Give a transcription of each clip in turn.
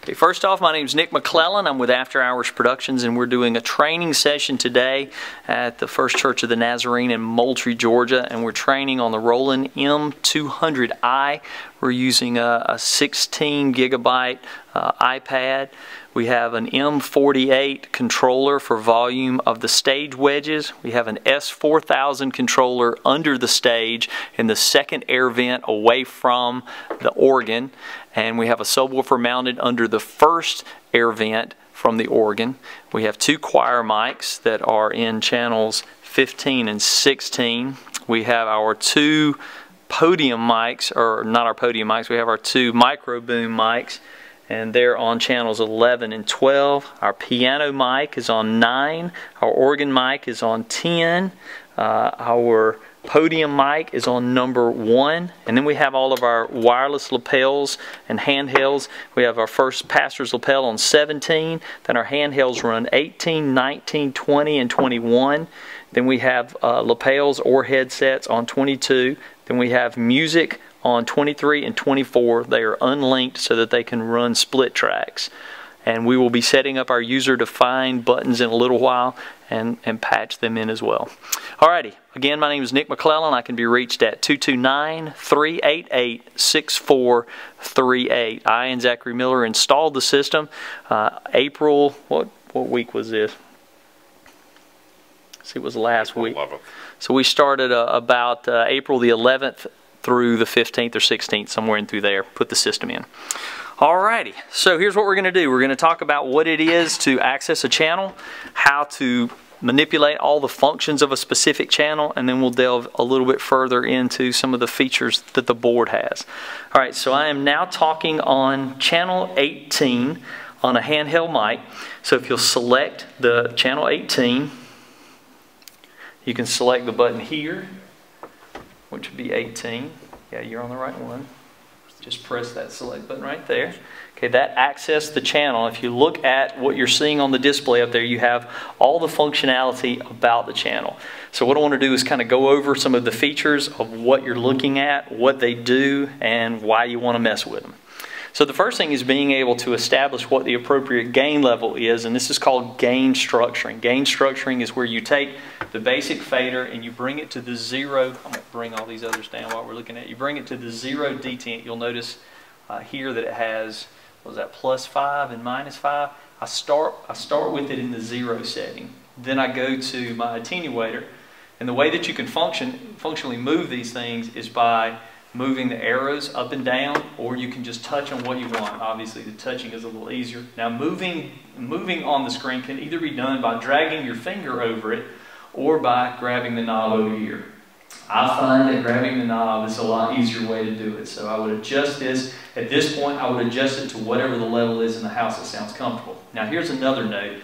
Okay, first off, my name is Nick McClellan. I'm with After Hours Productions, and we're doing a training session today at the First Church of the Nazarene in Moultrie, Georgia, and we're training on the Roland M-200i. We're using a 16 gigabyte iPad. We have an M48 controller for volume of the stage wedges. We have an S4000 controller under the stage in the second air vent away from the organ. And we have a subwoofer mounted under the first air vent from the organ. We have two choir mics that are in channels 15 and 16. We have our two podium mics, or not our podium mics, we have our two micro boom mics, and they're on channels 11 and 12. Our piano mic is on 9. Our organ mic is on 10. Our podium mic is on number 1. And then we have all of our wireless lapels and handhelds. We have our first pastor's lapel on 17. Then our handhelds run 18, 19, 20, and 21. Then we have lapels or headsets on 22. Then we have music on 23 and 24. They are unlinked so that they can run split tracks. And we will be setting up our user-defined buttons in a little while and patch them in as well. Alrighty, again, my name is Nick McClellan. I can be reached at 229-388-6438. I and Zachary Miller installed the system April, what week was this? Let's see, it was last week. 11th. So we started about April the 11th through the 15th or 16th, somewhere in through there, put the system in. Alrighty, so here's what we're going to do. We're going to talk about what it is to access a channel, how to manipulate all the functions of a specific channel, and then we'll delve a little bit further into some of the features that the board has. Alright, so I am now talking on channel 18 on a handheld mic. So if you'll select the channel 18, you can select the button here, which would be 18. Yeah, you're on the right one. Just press that select button right there. Okay, that accessed the channel. If you look at what you're seeing on the display up there, you have all the functionality about the channel. So what I want to do is kind of go over some of the features of what you're looking at, what they do, and why you want to mess with them. So the first thing is being able to establish what the appropriate gain level is, and this is called gain structuring. Gain structuring is where you take the basic fader and you bring it to the zero. I'm going to bring all these others down while we're looking at it. You bring it to the zero detent. You'll notice here that it has, what was that, +5 and -5. I start with it in the 0 setting. Then I go to my attenuator, and the way that you can functionally move these things is by moving the arrows up and down, or you can just touch on what you want. Obviously the touching is a little easier. Now moving on the screen can either be done by dragging your finger over it or by grabbing the knob over here. I find that grabbing the knob is a lot easier way to do it. So I would adjust this. At this point I would adjust it to whatever the level is in the house that sounds comfortable. Now here's another note.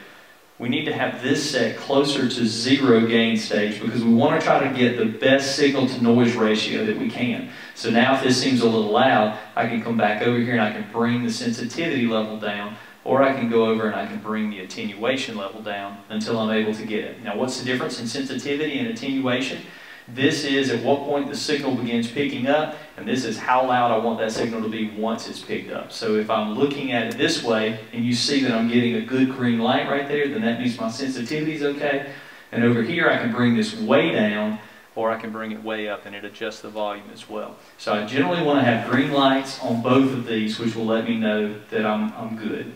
We need to have this set closer to 0 gain stage because we want to try to get the best signal to noise ratio that we can. So now if this seems a little loud, I can come back over here and I can bring the sensitivity level down, or I can go over and I can bring the attenuation level down until I'm able to get it. Now what's the difference in sensitivity and attenuation? This is at what point the signal begins picking up, and this is how loud I want that signal to be once it's picked up. So if I'm looking at it this way, and you see that I'm getting a good green light right there, then that means my sensitivity is okay. And over here I can bring this way down, or I can bring it way up, and it adjusts the volume as well. So I generally want to have green lights on both of these, which will let me know that I'm good.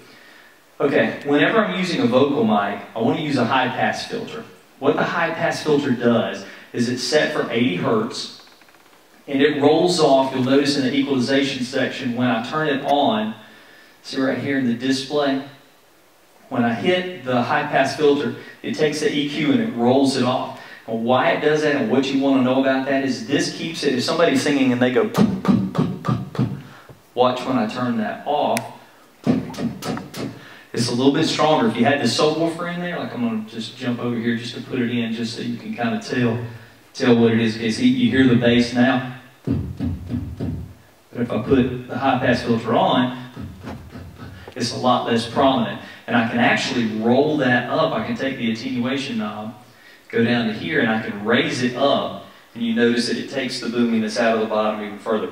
Okay, whenever I'm using a vocal mic, I want to use a high-pass filter. What the high-pass filter does is it's set for 80 Hertz, and it rolls off. You'll notice in the equalization section when I turn it on, see right here in the display, when I hit the high-pass filter, it takes the EQ and it rolls it off. And why it does that and what you want to know about that is this keeps it, if somebody's singing and they go, watch when I turn that off, it's a little bit stronger. If you had the subwoofer in there, like I'm going to just jump over here just to put it in just so you can kind of tell what it is. Okay, see, you hear the bass now. But if I put the high-pass filter on, it's a lot less prominent. And I can actually roll that up. I can take the attenuation knob, go down to here, and I can raise it up. And you notice that it takes the booming that's out of the bottom even further.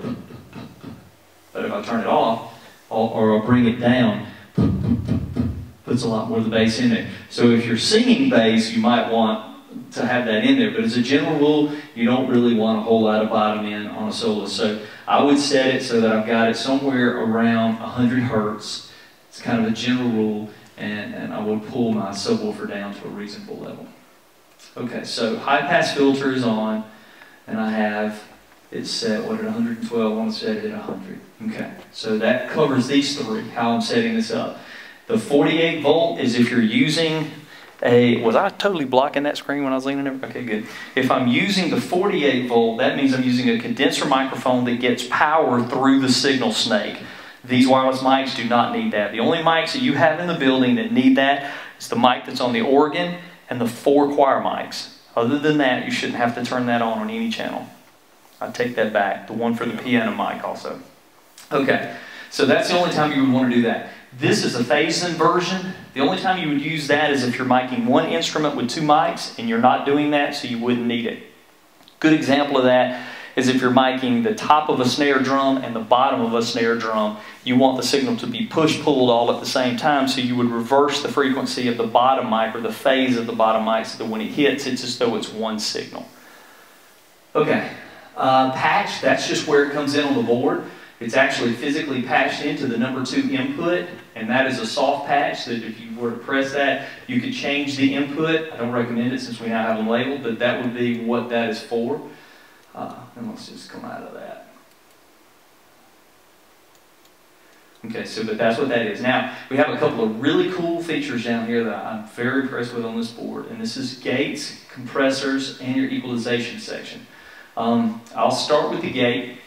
But if I turn it off, or I'll bring it down, puts a lot more of the bass in there. So if you're singing bass, you might want to have that in there, but as a general rule, you don't really want a whole lot of bottom end on a solo. So I would set it so that I've got it somewhere around 100 hertz. It's kind of a general rule, and I would pull my subwoofer down to a reasonable level. Okay, so high pass filter is on, and I have it set, what, at 112, I want to set it at 100. Okay, so that covers these three, how I'm setting this up. The 48 volt is if you're using was I totally blocking that screen when I was leaning over? Okay, good. If I'm using the 48 volt, that means I'm using a condenser microphone that gets power through the signal snake. These wireless mics do not need that. The only mics that you have in the building that need that is the mic that's on the organ and the 4 choir mics. Other than that, you shouldn't have to turn that on any channel. I take that back. The one for the piano mic also. Okay, so that's the only time you would want to do that. This is a phased inversion. The only time you would use that is if you're miking one instrument with 2 mics and you're not doing that, so you wouldn't need it. Good example of that is if you're miking the top of a snare drum and the bottom of a snare drum, you want the signal to be push-pulled all at the same time, so you would reverse the frequency of the bottom mic or the phase of the bottom mic so that when it hits, it's as though it's one signal. Okay, patch, that's just where it comes in on the board. It's actually physically patched into the number 2 input, and that is a soft patch that if you were to press that, you could change the input. I don't recommend it since we now have them labeled, but that would be what that is for. And let's just come out of that. Okay, so but that's what that is. Now, we have a couple of really cool features down here that I'm very impressed with on this board, and this is gates, compressors, and your equalization section. I'll start with the gate.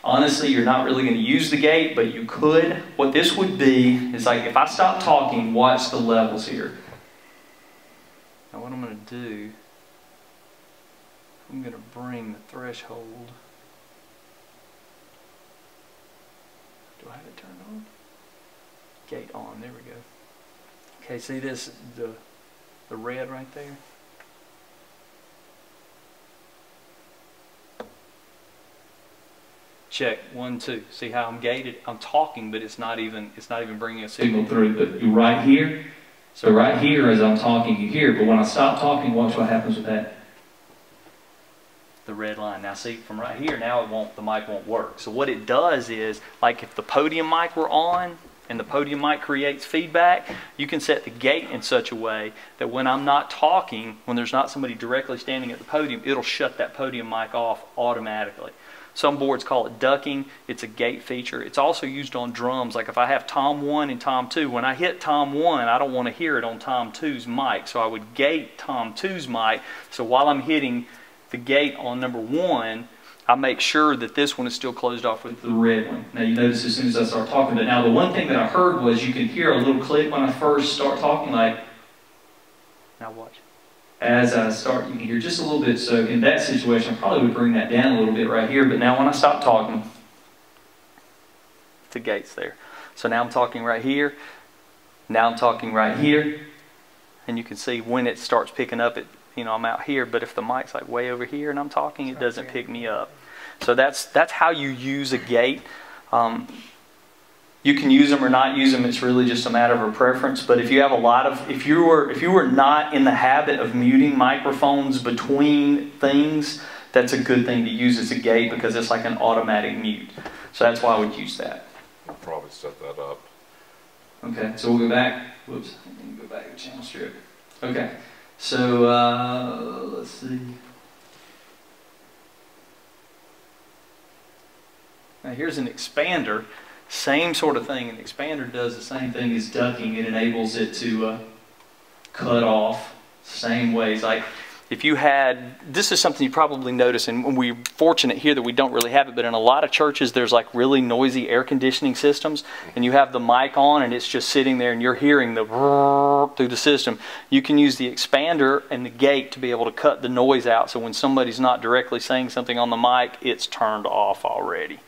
Honestly, you're not really going to use the gate, but you could. What this would be is like if I stop talking, watch the levels here. Now what I'm going to do, I'm going to bring the threshold. Do I have it turned on? Gate on, there we go. Okay, see this, the red right there? Check, 1, 2. See how I'm gated? I'm talking, but it's not even bringing a signal through. But you right here. So right here, as I'm talking, you hear. But when I stop talking, watch what happens with that. The red line. Now see, from right here, now the mic won't work. So what it does is, like if the podium mic were on, and the podium mic creates feedback, you can set the gate in such a way that when I'm not talking, when there's not somebody directly standing at the podium, it'll shut that podium mic off automatically. Some boards call it ducking. It's a gate feature. It's also used on drums. Like if I have Tom 1 and Tom 2, when I hit Tom 1, I don't want to hear it on Tom 2's mic. So I would gate Tom 2's mic. So while I'm hitting the gate on number 1, I make sure that this one is still closed off with the red one. Now you notice as soon as I start talking, but now the one thing that I heard was you can hear a little click when I first start talking, like, now watch. As I start, you can hear just a little bit. So in that situation, I probably would bring that down a little bit right here. But now when I stop talking, the gate's there. So now I'm talking right here. Now I'm talking right here. And you can see when it starts picking up, I'm out here. But if the mic's like way over here and I'm talking, it doesn't pick me up. So that's how you use a gate. You can use them or not use them. It's really just a matter of a preference. But if you have if you were not in the habit of muting microphones between things, that's a good thing to use as a gate because it's like an automatic mute. So that's why I would use that. I'll probably set that up. Okay, so we'll go back. Whoops, let me go back to channel strip. Okay, so let's see. Now here's an expander. Same sort of thing. An expander does the same thing as ducking. It enables it to cut off same ways. Like if you had, this is something you probably notice, and we're fortunate here that we don't really have it, but in a lot of churches there's like really noisy air conditioning systems, and you have the mic on and it's just sitting there and you're hearing the through the system. You can use the expander and the gate to be able to cut the noise out, so when somebody's not directly saying something on the mic, it's turned off already.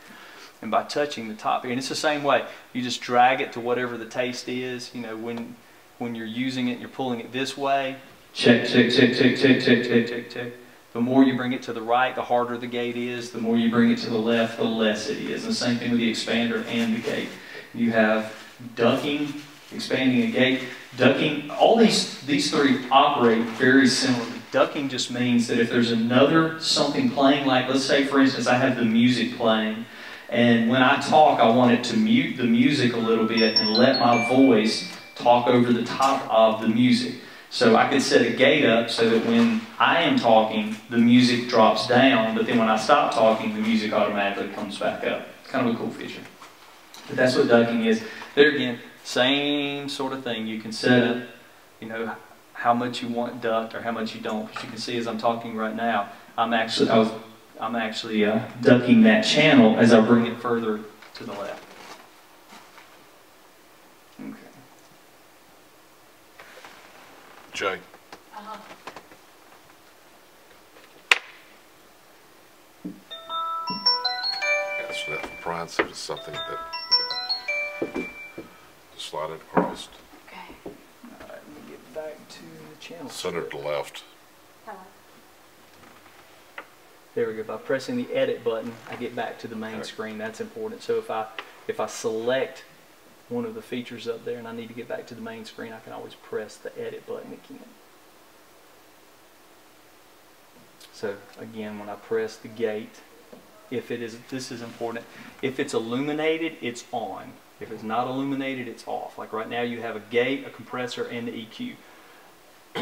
And by touching the top here, and it's the same way, you just drag it to whatever the taste is. When you're using it, you're pulling it this way. Check, check, check, check, check, check, check, check, check. The more you bring it to the right, the harder the gate is. The more you bring it to the left, the less it is. And the same thing with the expander and the gate. You have ducking, expanding a gate, ducking, all these three operate very similarly. Ducking just means that if there's another something playing, like let's say for instance I have the music playing, and when I talk I want it to mute the music a little bit and let my voice talk over the top of the music. So I could set a gate up so that when I am talking, the music drops down, but then when I stop talking, the music automatically comes back up. It's kind of a cool feature. But that's what ducking is. There again, same sort of thing. You can set up, you know, how much you want ducked or how much you don't. As you can see as I'm talking right now, I'm actually ducking that channel as I bring it further to the left. Okay. Jay. Yes, that Brian said it's something that just slide it across. Okay. All right, let me get back to the channel. Center to the left. There we go. By pressing the edit button, I get back to the main screen. That's important. So if I select one of the features up there and I need to get back to the main screen, I can always press the edit button again. So again, when I press the gate, if it is, this is important, if it's illuminated, it's on. If it's not illuminated, it's off. Like right now you have a gate, a compressor, and the EQ.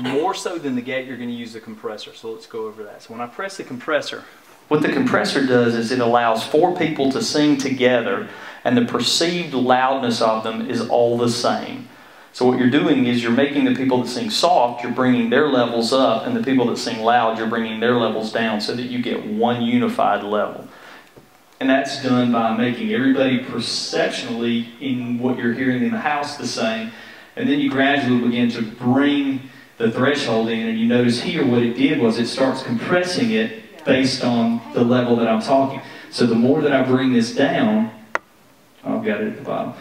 More so than the gate, you're going to use the compressor. So let's go over that. So when I press the compressor, what the compressor does is it allows 4 people to sing together, and the perceived loudness of them is all the same. So what you're doing is you're making the people that sing soft, you're bringing their levels up, and the people that sing loud, you're bringing their levels down so that you get one unified level. And that's done by making everybody perceptually in what you're hearing in the house the same, and then you gradually begin to bring the threshold in, and you notice here what it did was it starts compressing it based on the level that I'm talking. So the more that I bring this down, I've got it at the bottom.